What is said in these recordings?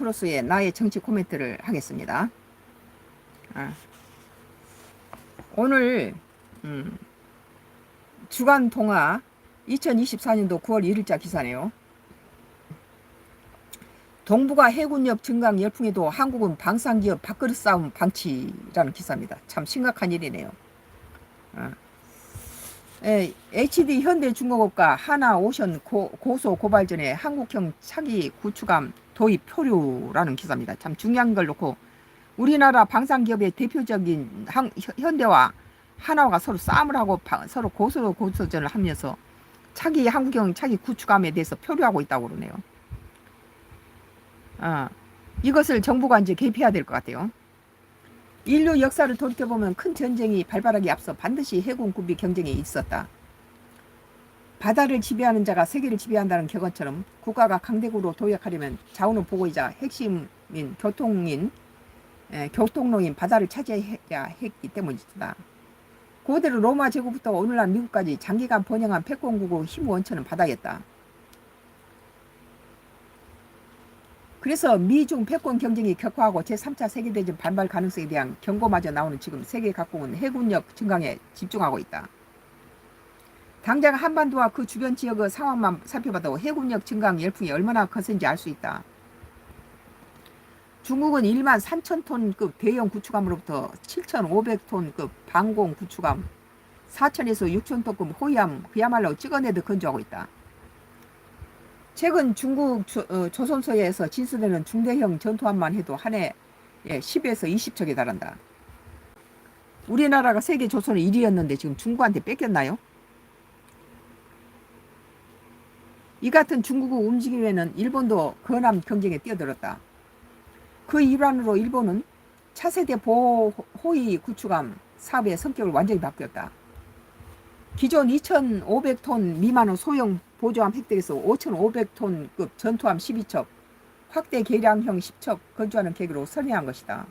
크로스의 나의 정치 코멘트를 하겠습니다. 오늘 주간 동아 2024년도 9월 1일자 기사네요. 동북아 해군력 증강 열풍에도 한국은 방산기업 밥그릇 싸움 방치라는 기사입니다. 참 심각한 일이네요. HD 현대중공업과 하나오션 고소 고발 전에 한국형 차기 구축함 도입 표류라는 기사입니다. 참 중요한 걸 놓고 우리나라 방산기업의 대표적인 현대와 하나가 서로 싸움을 하고 서로 고소전을 하면서 한국형 차기 구축함에 대해서 표류하고 있다고 그러네요. 이것을 정부가 이제 개입해야 될 것 같아요. 인류 역사를 돌이켜보면 큰 전쟁이 발발하기 앞서 반드시 해군 군비 경쟁이 있었다. 바다를 지배하는 자가 세계를 지배한다는 격언처럼 국가가 강대국으로 도약하려면 자원을 보고이자 핵심인 교통로인 바다를 차지해야 했기 때문이다. 고대로 로마 제국부터 오늘날 미국까지 장기간 번영한 패권국의 힘 원천은 바다였다. 그래서 미중 패권 경쟁이 격화하고 제3차 세계대전 반발 가능성에 대한 경고마저 나오는 지금 세계 각국은 해군력 증강에 집중하고 있다. 당장 한반도와 그 주변 지역의 상황만 살펴봐도 해군력 증강 열풍이 얼마나 거센지 알 수 있다. 중국은 1만 3,000톤급 대형 구축함으로부터 7,500톤급 방공 구축함, 4,000에서 6,000톤급 호위함 그야말로 찍어내듯 건조하고 있다. 최근 중국 조선소에서 진수되는 중대형 전투함만 해도 한 해 10에서 20척에 달한다. 우리나라가 세계 조선은 1위였는데 지금 중국한테 뺏겼나요? 이 같은 중국의 움직임에는 일본도 근함 경쟁에 뛰어들었다. 그 일환으로 일본은 차세대 호위 구축함 사업의 성격을 완전히 바뀌었다. 기존 2,500톤 미만의 소형 보조함 획득에서 5,500톤급 전투함 12척, 확대 개량형 10척 건조하는 계획으로 선회한 것이다.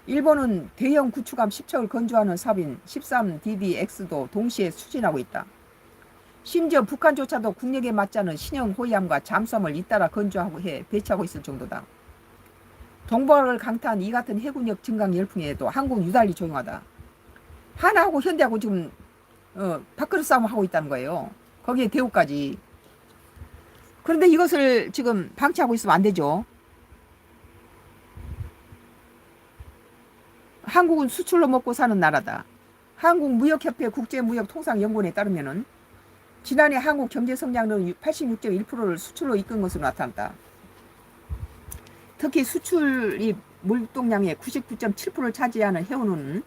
일본은 대형 구축함 10척을 건조하는 사업인 13DDX도 동시에 추진하고 있다. 심지어 북한조차도 국력에 맞지 않은 신형 호위함과 잠수함을 잇따라 건조하고 배치하고 있을 정도다. 동북아를 강타한 이 같은 해군력 증강 열풍에도 한국은 유달리 조용하다. 하나하고 현대하고 지금 밥그릇 싸움을 하고 있다는 거예요. 거기에 대우까지. 그런데 이것을 지금 방치하고 있으면 안 되죠. 한국은 수출로 먹고 사는 나라다. 한국무역협회 국제무역통상연구원에 따르면 지난해 한국 경제성장률은 86.1%를 수출로 이끈 것으로 나타났다. 특히 수출이 물동량의 99.7%를 차지하는 해운은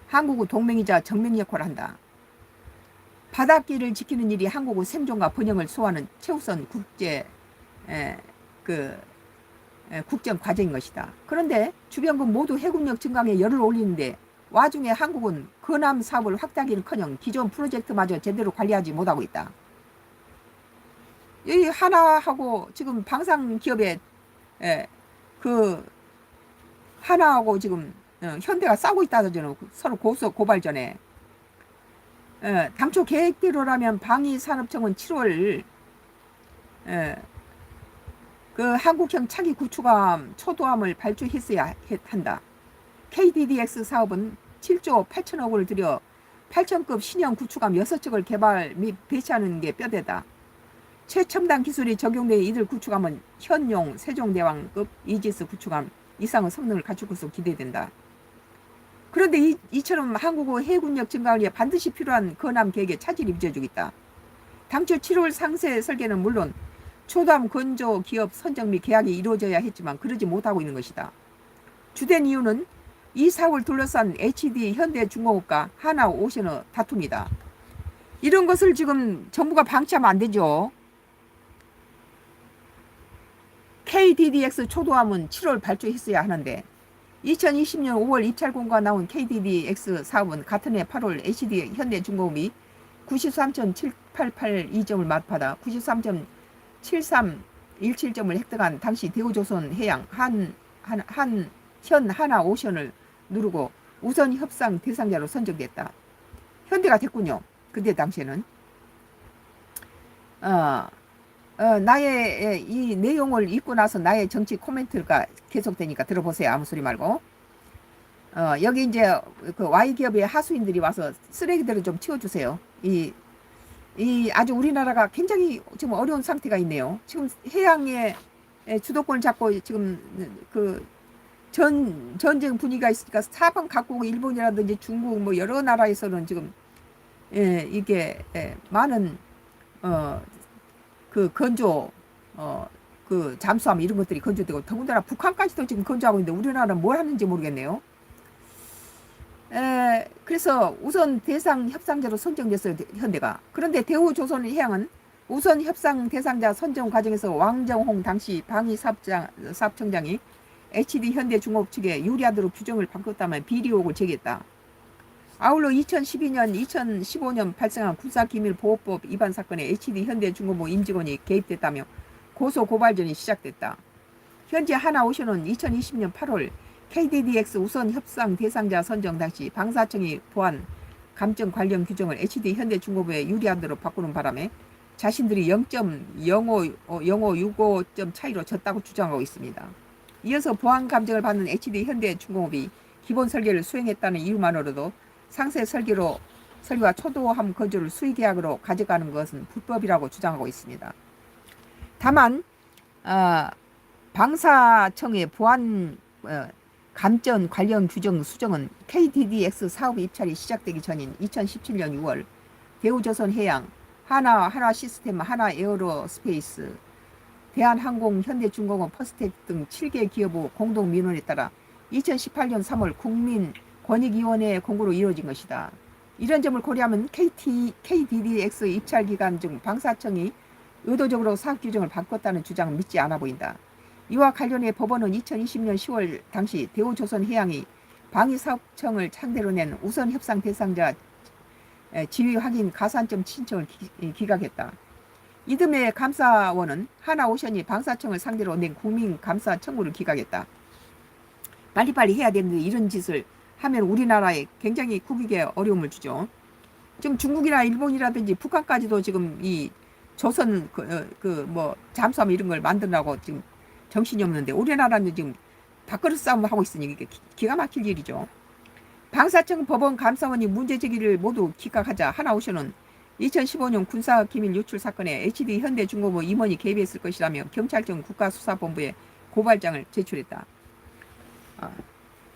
한국의 동맹이자 정맹 역할을 한다. 바닷길을 지키는 일이 한국의 생존과 번영을 소화하는 최우선 국정 과제인 것이다. 그런데 주변국 모두 해군력 증강에 열을 올리는데 와중에 한국은 근함 사업을 확대하기는커녕 기존 프로젝트마저 제대로 관리하지 못하고 있다. 이 하나하고 지금 방산기업의 하나하고 지금 현대가 싸우고 있다잖아요. 서로 고발 전에. 당초 계획대로라면 방위산업청은 7월 그 한국형 차기 구축함 초도함을 발주했어야 한다. KDDX 사업은 7조 8천억 원을 들여 8천급 신형 구축함 6척을 개발 및 배치하는 게 뼈대다. 최첨단 기술이 적용돼 이들 구축함은 현용 세종대왕급 이지스 구축함 이상의 성능을 갖출 것으로 기대된다. 그런데 이처럼 한국의 해군력 증강을 위해 반드시 필요한 근함 계획에 차질이 빚어지고 있다. 당초 7월 상세 설계는 물론 초도함 건조 기업 선정 및 계약이 이루어져야 했지만 그러지 못하고 있는 것이다. 주된 이유는 이 사업을 둘러싼 HD 현대중공업과 하나오션의 다툼이다. 이런 것을 지금 정부가 방치하면 안 되죠. KDDX 초도함은 7월 발주했어야 하는데 2020년 5월 입찰 공고가 나온 KDDX 사업은 같은 해 8월 HD 현대중공업이 93.7882점을 받아 93.7317점을 획득한 당시 대우조선해양 현 하나오션을 누르고 우선 협상 대상자로 선정됐다. 현대가 됐군요. 그때 당시에는 나의 이 내용을 읽고 나서 나의 정치 코멘트가 계속되니까 들어보세요. 아무 소리 말고. 여기 이제 그 Y기업의 하수인들이 와서 쓰레기들을 좀 치워주세요. 이 아주 우리나라가 굉장히 지금 어려운 상태가 있네요. 지금 해양의 주도권을 잡고 지금 그 전쟁 분위기가 있으니까 사방 각국 일본이라든지 중국 뭐 여러 나라에서는 지금 이게 많은 그 건조 그 잠수함 이런 것들이 건조되고 더군다나 북한까지도 지금 건조하고 있는데 우리나라는 뭘 하는지 모르겠네요. 그래서 우선 대상 협상자로 선정됐어요, 현대가. 그런데 대우조선해양은 우선 협상 대상자 선정 과정에서 왕정홍 당시 방위사업청장이 HD 현대중공업 측에 유리하도록 규정을 바꿨다며 비리 의혹을 제기했다. 아울러 2012년, 2015년 발생한 군사기밀보호법 위반 사건에 HD 현대중공업 임직원이 개입됐다며 고소고발전이 시작됐다. 현재 하나오션은 2020년 8월 KDDX 우선 협상 대상자 선정 당시 방사청이 보안 감정 관련 규정을 HD 현대중공업에 유리하도록 바꾸는 바람에 자신들이 0.0565점 차이로 졌다고 주장하고 있습니다. 이어서 보안 감정을 받는 HD 현대중공업이 기본 설계를 수행했다는 이유만으로도 상세 설계와 초도함 건조를 수의계약으로 가져가는 것은 불법이라고 주장하고 있습니다. 다만 방사청의 보안 감전 관련 규정 수정은 KDDX 사업 입찰이 시작되기 전인 2017년 6월 대우조선해양, 한화시스템, 하나에어로스페이스, 대한항공, 현대중공업, 퍼스텍 등 7개 기업의 공동 민원에 따라 2018년 3월 국민권익위원회 공고로 이루어진 것이다. 이런 점을 고려하면 KDDX 입찰 기간 중 방사청이 의도적으로 사업 규정을 바꿨다는 주장은 믿지 않아 보인다. 이와 관련해 법원은 2020년 10월 당시 대우조선해양이 방위사업청을 상대로 낸 우선 협상 대상자 지위 확인 가산점 신청을 기각했다. 이듬해 감사원은 하나오션이 방사청을 상대로 낸 국민감사 청구를 기각했다. 빨리빨리 해야 되는데 이런 짓을 하면 우리나라에 굉장히 국익에 어려움을 주죠. 지금 중국이나 일본이라든지 북한까지도 지금 이 조선 뭐 잠수함 이런 걸 만들라고 지금 정신이 없는데 우리나라는 지금 밥그릇 싸움을 하고 있으니 이게 기가 막힐 일이죠. 방사청 법원 감사원이 문제 제기를 모두 기각하자 하나오션은 2015년 군사기밀 유출 사건에 HD 현대중공업 임원이 개입했을 것이라며 경찰청 국가수사본부에 고발장을 제출했다.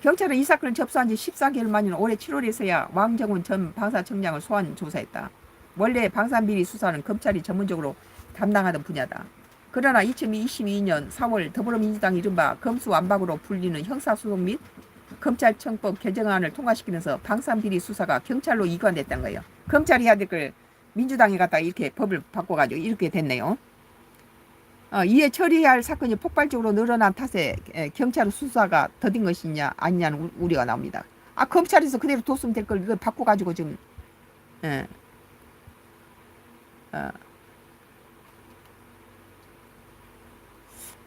경찰은 이 사건을 접수한 지 14개월 만인 올해 7월에서야 왕정훈 전 방사청장을 소환 조사했다. 원래 방산비리 수사는 검찰이 전문적으로 담당하던 분야다. 그러나 2022년 4월 더불어민주당 이른바 검수완박으로 불리는 형사소송 및 검찰청법 개정안을 통과시키면서 방산비리 수사가 경찰로 이관됐다는 거예요. 검찰이 해야 될 걸 민주당이 갖다가 이렇게 법을 바꿔가지고 이렇게 됐네요. 이에 처리해야 할 사건이 폭발적으로 늘어난 탓에 경찰 수사가 더딘 것이냐 아니냐는 우려가 나옵니다. 검찰에서 그대로 뒀으면 될 걸 이걸 바꿔가지고 지금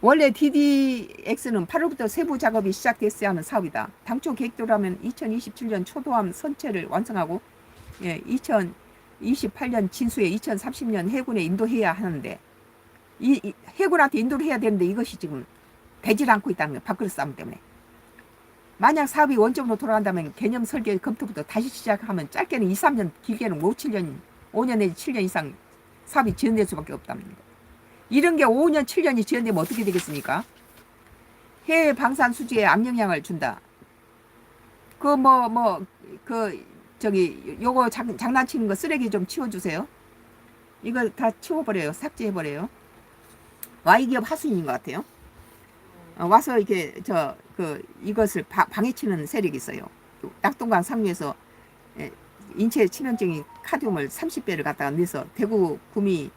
원래 DDX는 8월부터 세부 작업이 시작됐어야 하는 사업이다. 당초 계획대로라면 2027년 초도함 선체를 완성하고 2028년 진수에 2030년 해군에 인도해야 하는데 이 해군한테 인도를 해야 되는데 이것이 지금 되질 않고 있다는 거예요. 밥그릇 싸움 때문에. 만약 사업이 원점으로 돌아간다면 개념 설계 검토부터 다시 시작하면 짧게는 2, 3년, 길게는 5, 7년, 5년 내지 7년 이상 사업이 지연될 수밖에 없답니다. 이런 게 5년, 7년이 지연되면 어떻게 되겠습니까? 해외 방산 수지에 악영향을 준다. 요거 장난치는 거 쓰레기 좀 치워주세요. 이거 다 치워버려요. 삭제해버려요. Y기업 하수인인 것 같아요. 와서 이렇게 이것을 방해치는 세력이 있어요. 낙동강 상류에서 인체 치명적인 카드뮴을 30배를 갖다가 내서 대구, 구미,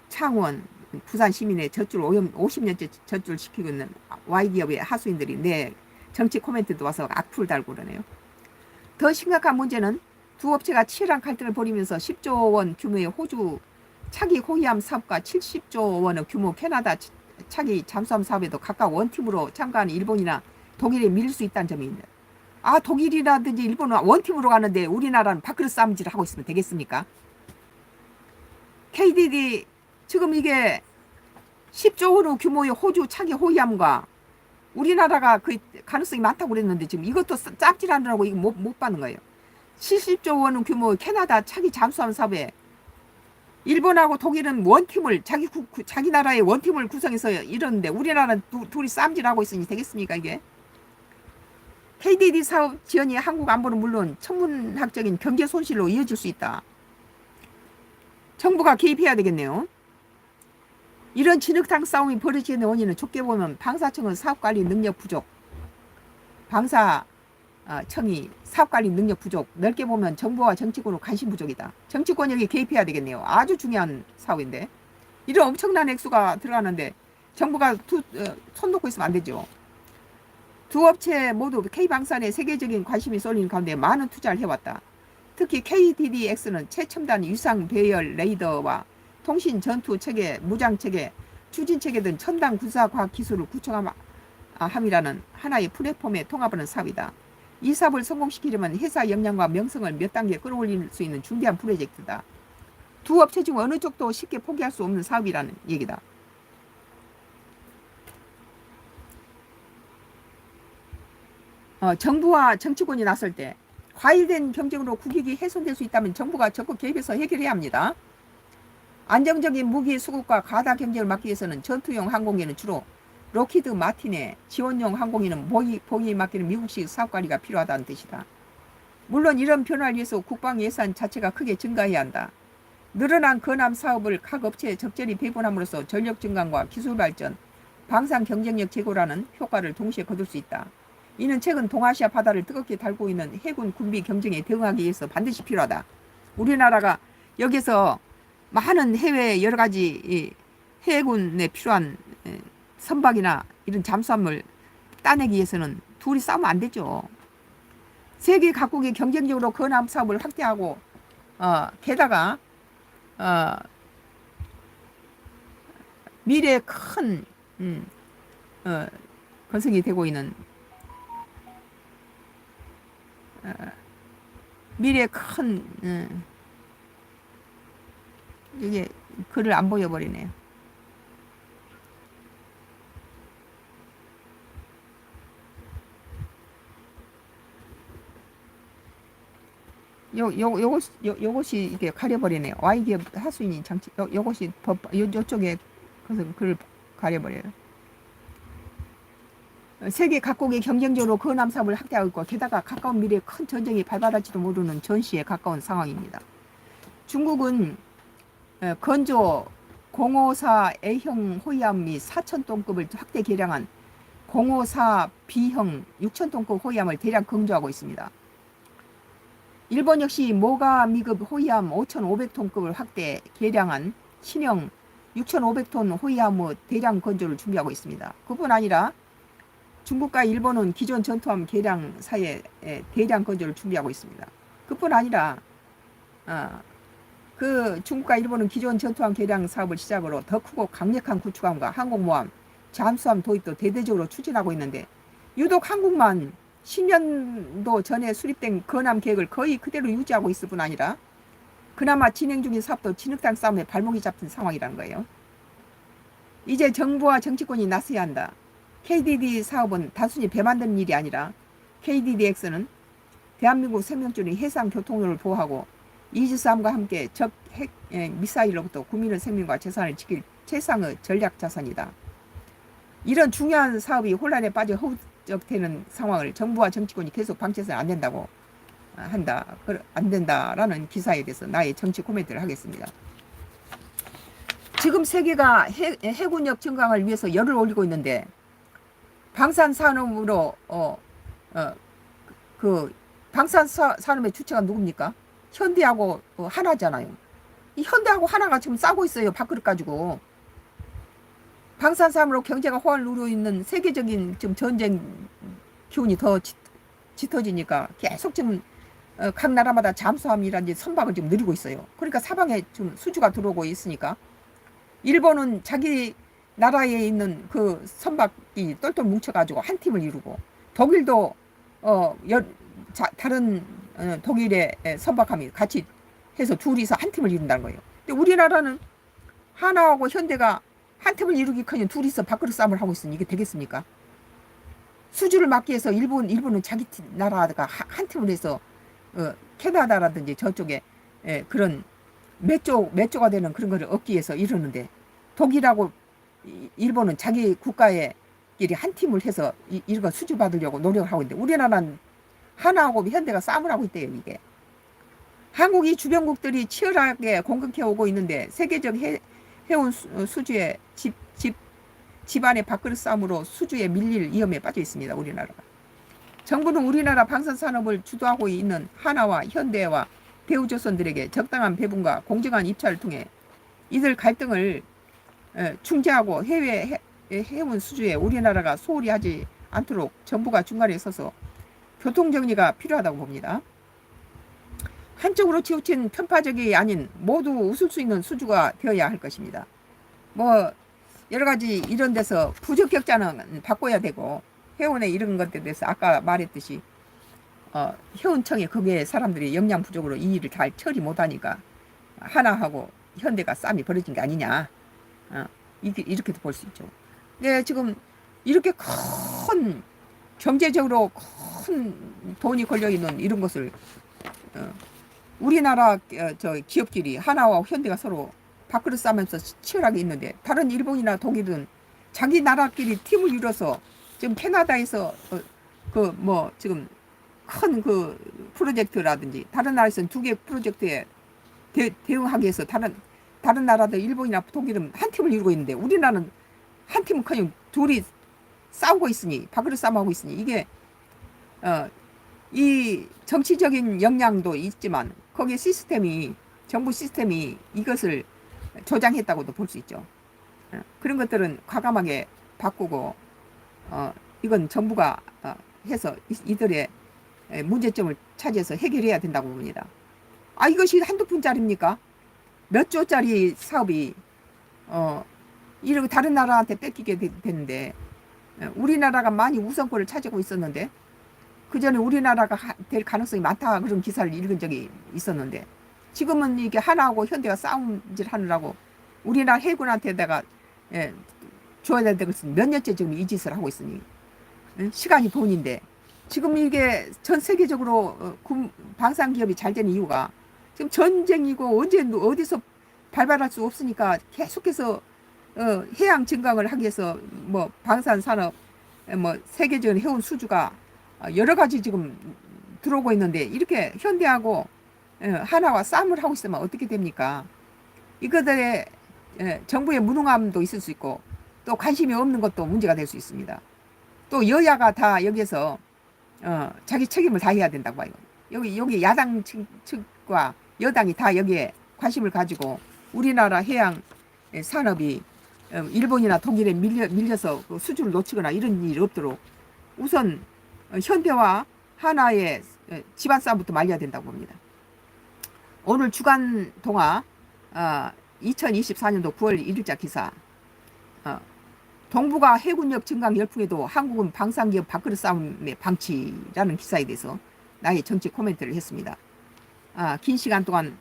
창원, 부산 시민의 젖줄 50년째 젖줄 시키고 있는 Y기업의 하수인들이 내 정치 코멘트도 와서 악플 달고 그러네요. 더 심각한 문제는 두 업체가 치열한 갈등을 벌이면서 10조 원 규모의 호주 차기 호위함 사업과 70조 원의 규모 캐나다 차기 잠수함 사업에도 각각 원팀으로 참가하는 일본이나 독일에 밀릴 수 있다는 점입니다. 독일이라든지 일본은 원팀으로 가는데 우리나라는 밥그릇 싸움질을 하고 있으면 되겠습니까? KDD 지금 이게 10조 원의 규모의 호주 차기 호위함과 우리나라가 그 가능성이 많다고 그랬는데 지금 이것도 짭질하느라고 이거 못 받는 거예요. 70조 원 규모의 캐나다 차기 잠수함 사업에 일본하고 독일은 원팀을 자기 나라의 원팀을 구성해서 이러는데 우리나라는 둘이 쌈질하고 있으니 되겠습니까 이게? KDD 사업 지연이 한국 안보는 물론 천문학적인 경제 손실로 이어질 수 있다. 정부가 개입해야 되겠네요. 이런 진흙탕 싸움이 벌어지는 원인은 좁게 보면 방사청은 사업관리 능력 부족, 방사청이 사업관리 능력 부족, 넓게 보면 정부와 정치권의 관심 부족이다. 정치권 여기 개입해야 되겠네요. 아주 중요한 사업인데 이런 엄청난 액수가 들어가는데 정부가 손 놓고 있으면 안 되죠. 두 업체 모두 K방산에 세계적인 관심이 쏠린 가운데 많은 투자를 해왔다. 특히 KDDX는 최첨단 위상 배열 레이더와 통신 전투 체계, 무장 체계, 추진 체계 등 첨단 군사 과학 기술을 구축함이라는 하나의 플랫폼에 통합하는 사업이다. 이 사업을 성공시키려면 회사 역량과 명성을 몇 단계 끌어올릴 수 있는 중대한 프로젝트다. 두 업체 중 어느 쪽도 쉽게 포기할 수 없는 사업이라는 얘기다. 정부와 정치권이 나설 때 과일된 경쟁으로 국익이 훼손될 수 있다면 정부가 적극 개입해서 해결해야 합니다. 안정적인 무기 수급과 가다 경쟁을 막기 위해서는 전투용 항공기는 주로 록히드 마틴의 지원용 항공기는 보기에 맡기는 미국식 사업관리가 필요하다는 뜻이다. 물론 이런 변화를 위해서 국방 예산 자체가 크게 증가해야 한다. 늘어난 건함 사업을 각 업체에 적절히 배분함으로써 전력 증강과 기술 발전, 방산 경쟁력 제고라는 효과를 동시에 거둘 수 있다. 이는 최근 동아시아 바다를 뜨겁게 달고 있는 해군 군비 경쟁에 대응하기 위해서 반드시 필요하다. 우리나라가 여기서 많은 해외 여러 가지 해군에 필요한 선박이나 이런 잠수함을 따내기 위해서는 둘이 싸우면 안 되죠. 세계 각국이 경쟁적으로 건함 사업을 확대하고 게다가 미래에 큰 건설이 되고 있는 미래에 큰 이게 글을 안 보여버리네요. 요것이 이게 가려버리네요. Y기업 하수인이 장치, 요것이 요쪽에 그래서 글을 가려버려요. 세계 각국이 경쟁적으로 건함 사업을 확대하고 있고 게다가 가까운 미래에 큰 전쟁이 발발할지도 모르는 전시에 가까운 상황입니다. 중국은 건조 054 A형 호위함 및 4,000톤급을 확대 개량한 054 B형 6,000톤급 호위함을 대량 건조하고 있습니다. 일본 역시 모가 미급 호위함 5,500톤급을 확대 개량한 신형 6,500톤 호위함의 대량 건조를 준비하고 있습니다. 그뿐 아니라 중국과 일본은 기존 전투함 개량 사이에 대량 건조를 준비하고 있습니다. 그뿐 아니라 중국과 일본은 기존 전투함 개량 사업을 시작으로 더 크고 강력한 구축함과 항공모함, 잠수함 도입도 대대적으로 추진하고 있는데 유독 한국만 10년도 전에 수립된 건함 계획을 거의 그대로 유지하고 있을 뿐 아니라 그나마 진행 중인 사업도 진흙탕 싸움에 발목이 잡힌 상황이라는 거예요. 이제 정부와 정치권이 나서야 한다. KDD 사업은 단순히 배 만드는 일이 아니라 KDDX는 대한민국 생명줄인 해상 교통로를 보호하고 이지스함과 함께 적 핵 미사일로부터 국민의 생명과 재산을 지킬 최상의 전략 자산이다. 이런 중요한 사업이 혼란에 빠져 허우적대는 상황을 정부와 정치권이 계속 방치해서는 안 된다라는 기사에 대해서 나의 정치 코멘트를 하겠습니다. 지금 세계가 해군력 증강을 위해서 열을 올리고 있는데 방산산업으로 방산산업의 주체가 누굽니까? 현대하고 하나잖아요. 이 현대하고 하나가 지금 싸고 있어요. 밥그릇 가지고. 방산산업으로 경제가 호황을 누리고 있는 세계적인 지금 전쟁 기운이 더 짙어지니까 계속 지금 각 나라마다 잠수함이라든지 선박을 지금 늘리고 있어요. 그러니까 사방에 좀 수주가 들어오고 있으니까 일본은 자기 나라에 있는 그 선박이 똘똘 뭉쳐가지고 한 팀을 이루고 독일도 다른 독일의 선박함이 같이 해서 둘이서 한 팀을 이룬다는 거예요. 근데 우리나라는 하나하고 현대가 한 틈을 이루기커녕 둘이서 밥그릇 싸움을 하고 있으니 이게 되겠습니까? 수주를 막기 위해서 일본은 자기 나라가 한 틈을 해서 캐나다라든지 저쪽에 그런 몇 조가 되는 그런 거를 얻기 위해서 이러는데, 독일하고 일본은 자기 국가의 끼리 한 팀을 해서 이런 거 수주 받으려고 노력을 하고 있는데, 우리나라는 하나하고 현대가 싸움을 하고 있대요. 이게 한국이 주변국들이 치열하게 공격해 오고 있는데, 세계적 해운 수주의 집안의 밥그릇 싸움으로 수주에 밀릴 위험에 빠져 있습니다. 우리나라가. 정부는 우리나라 방산산업을 주도하고 있는 하나와 현대와 대우조선들에게 적당한 배분과 공정한 입찰을 통해 이들 갈등을 중재하고 해외 해운 수주에 우리나라가 소홀히 하지 않도록 정부가 중간에 서서 교통정리가 필요하다고 봅니다. 한쪽으로 치우친 편파적이 아닌 모두 웃을 수 있는 수주가 되어야 할 것입니다. 뭐 여러 가지 이런 데서 부적격자는 바꿔야 되고, 해운의 이런 것들에 대해서 아까 말했듯이 해운청에 거기에 사람들이 역량 부족으로 이 일을 잘 처리 못하니까 하나하고 현대가 싸움이 벌어진 게 아니냐, 이렇게도 볼 수 있죠. 네, 지금 이렇게 큰 경제적으로 큰 돈이 걸려 있는 이런 것을 우리나라 기업끼리 하나와 현대가 서로 밥그릇 싸면서 치열하게 있는데, 다른 일본이나 독일은 자기 나라끼리 팀을 이뤄서 지금 캐나다에서 지금 큰 프로젝트라든지 다른 나라에서는 2개 프로젝트에 대응하기 위해서 다른 나라들 일본이나 독일은 한 팀을 이루고 있는데, 우리나라는 한 팀은 그냥 둘이 싸우고 있으니, 밥그릇 싸움하고 있으니, 이게 이 정치적인 역량도 있지만 거기에 정부 시스템이 이것을 조장했다고도 볼 수 있죠. 그런 것들은 과감하게 바꾸고 이건 정부가 해서 이들의 문제점을 차지해서 해결해야 된다고 봅니다. 이것이 한두 푼짜리입니까? 몇 조짜리 사업이 이렇게 다른 나라한테 뺏기게 되는데, 우리나라가 많이 우선권을 차지하고 있었는데, 그 전에 우리나라가 될 가능성이 많다 그런 기사를 읽은 적이 있었는데, 지금은 이게 하나하고 현대가 싸움질 하느라고 우리나라 해군한테다가 줘야 될 것은 몇 년째 지금 이 짓을 하고 있으니, 시간이 돈인데, 지금 이게 전 세계적으로 방산기업이 잘 되는 이유가 지금 전쟁이고 언제 어디서 발발할 수 없으니까 계속해서 해양 증강을 하기 위해서 뭐 방산산업, 뭐 세계적인 해운 수주가 여러 가지 지금 들어오고 있는데, 이렇게 현대하고 하나와 싸움을 하고 있으면 어떻게 됩니까? 이것들의 정부의 무능함도 있을 수 있고, 또 관심이 없는 것도 문제가 될 수 있습니다. 또 여야가 다 여기에서 자기 책임을 다해야 된다고 봐요. 여기 야당 측과 여당이 다 여기에 관심을 가지고 우리나라 해양 산업이 일본이나 독일에 밀려서 수주를 놓치거나 이런 일이 없도록 우선 현대와 하나의 집안 싸움부터 말려야 된다고 봅니다. 오늘 주간 동화 2024년도 9월 1일자 기사, 동북아 해군력 증강 열풍에도 한국은 방산기업 밥그릇 싸움의 방치라는 기사에 대해서 나의 정치 코멘트를 했습니다. 긴 시간 동안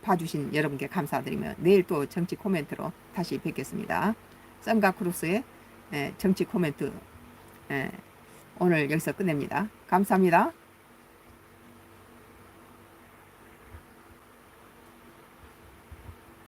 봐주신 여러분께 감사드리며 내일 또 정치 코멘트로 다시 뵙겠습니다. 썸과 크루스의 정치 코멘트 오늘 여기서 끝냅니다. 감사합니다.